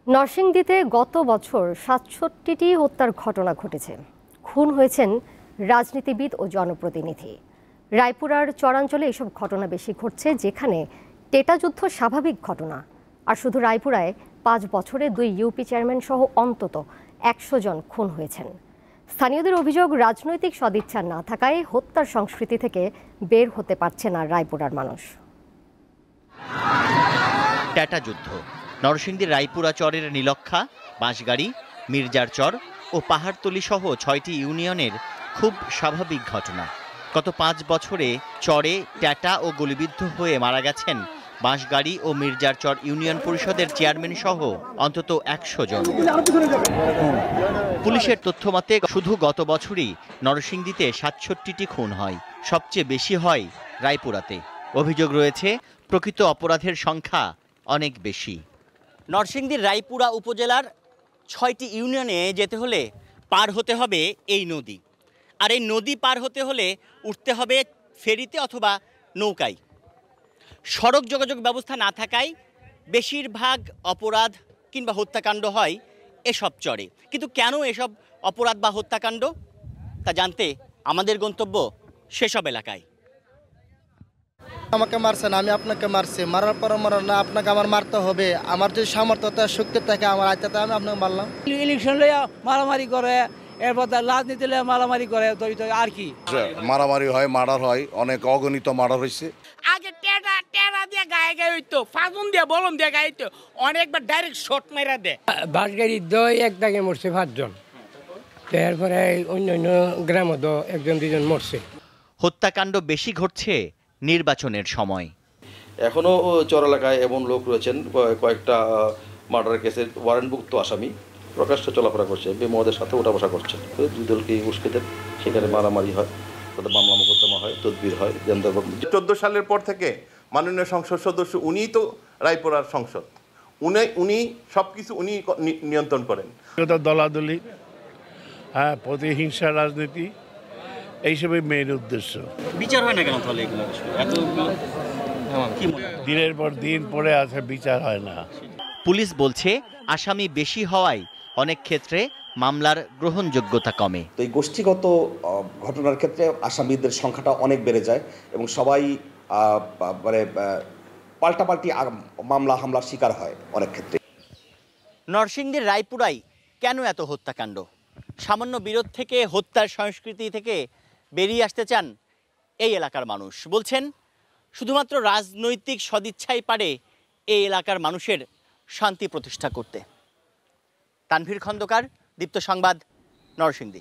নরসিংদীতে গত বছর ৬৭টি হত্যার ঘটনা ঘটেছে। খুন হয়েছেন রাজনীতিবিদ ও জনপ্রতিনিধি। রায়পুরার চরাঞ্চলে এসব ঘটনা বেশি ঘটছে, যেখানে টেটা যুদ্ধ স্বাভাবিক ঘটনা। আর শুধু রায়পুরায় ৫ বছরে ২ ইউপি চেয়ারম্যান সহ অন্তত ১০০ জন খুন হয়েছেন। স্থানীয়দের অভিযোগ, রাজনৈতিক সদিচ্ছা না থাকায় হত্যার সংস্কৃতি থেকে বের হতে পারছে না রায়পুরার মানুষ। টেটা যুদ্ধ নরসিংদীর রায়পুরা চরের নীলক্ষা, বাঁশগাড়ি, মির্জার চর ও পাহাড়তলি সহ ৬টি ইউনিয়নের খুব স্বাভাবিক ঘটনা। গত ৫ বছরে চরে টেটা ও গুলিবিদ্ধ হয়ে মারা গেছেন বাঁশগাড়ি ও মির্জার চর ইউনিয়ন পরিষদের চেয়ারম্যান সহ অন্তত ১০০ জন। পুলিশের তথ্যমতে শুধু গত বছরই নরসিংদীতে ৬৭টি খুন হয়। সবচেয়ে বেশি হয় রায়পুরাতে। অভিযোগ রয়েছে প্রকৃত অপরাধের সংখ্যা অনেক বেশি। নরসিংদীর রায়পুরা উপজেলার ৬টি ইউনিয়নে যেতে হলে পার হতে হবে এই নদী। আর এই নদী পার হতে হলে উঠতে হবে ফেরিতে অথবা নৌকায়। সড়ক যোগাযোগ ব্যবস্থা না থাকায় বেশিরভাগ অপরাধ কিংবা হত্যাকাণ্ড হয় এসব চরে। কিন্তু কেন এসব অপরাধ বা হত্যাকাণ্ড তা জানতে আমাদের গন্তব্য সেসব এলাকায়। আমাকে মারছেন, আমি আপনাকে মারছি, মারার পর না আপনাকে আমার মারতে হবে। আমার যদি সামর্থ্য শক্তি থাকে আমার আইতাতে আমি আপনাকে মারলাম। ইলেকশন লইয়া মারামারি করে, এরপর রাজনীতি লইয়া মারামারি করে, আর কি মারামারি হয়, মার্ডার হয়, অনেক অগণিত মার্ডার হয়েছে। আগে টেরা দিয়ে গায়ে গায়ে হইতো, ফাগুন দিয়ে বলম দিয়ে গায়ে হইতো, অনেকবার ডাইরেক্ট শট মেরা দেয়। বাঁশগাড়ির দই এক দাগে মরছে ৫ জন, এরপরে অন্য অন্য গ্রামও ১ জন ২ জন মরছে। হত্যাকাণ্ড বেশি ঘটছে নির্বাচনের সময়। এখনো চর এলাকায় এমন লোক রয়েছেন, কয়েকটা মার্ডার কেসের ওয়ারেন্টভুক্ত আসামি প্রকাশ্য চলাফেরা করছে, মদের সাথে ওঠা বসা করছে। দুই দলকে উস্কে দেন, সেখানে মারামারি হয়, তাদের মামলা মোকদ্দমা হয়, তদবির হয়। 14 সালের পর থেকে মাননীয় সংসদ সদস্য উনিই তো রায়পুরার সংসদ, উনি সবকিছু উনি নিয়ন্ত্রণ করেন। দলাদলি, হ্যাঁ, প্রতিহিংসা রাজনীতি, এইসবই মেয়ের উদ্দেশ্য। বিচার হয় না কেন তাহলে এগুলো? দিনের পর দিন পড়ে আছে, বিচার হয় না। পুলিশ বলছে আসামি বেশি হওয়ায় অনেক ক্ষেত্রে মামলার গ্রহণযোগ্যতা কমে। তো এই গোষ্ঠীগত ঘটনার ক্ষেত্রে আসামিদের সংখ্যাটা অনেক বেড়ে যায় এবং সবাই মানে পাল্টাপাল্টি মামলা হামলার শিকার হয় অনেক ক্ষেত্রে। নরসিংদীর রায়পুরায় কেন এত হত্যাকাণ্ড? সামান্য বিরোধ থেকে হত্যার সংস্কৃতি থেকে বেরিয়ে আসতে চান এই এলাকার মানুষ। বলছেন শুধুমাত্র রাজনৈতিক সদিচ্ছাই পারে এই এলাকার মানুষের শান্তি প্রতিষ্ঠা করতে। তানভীর খন্দকার, দীপ্ত সংবাদ, নরসিংদী।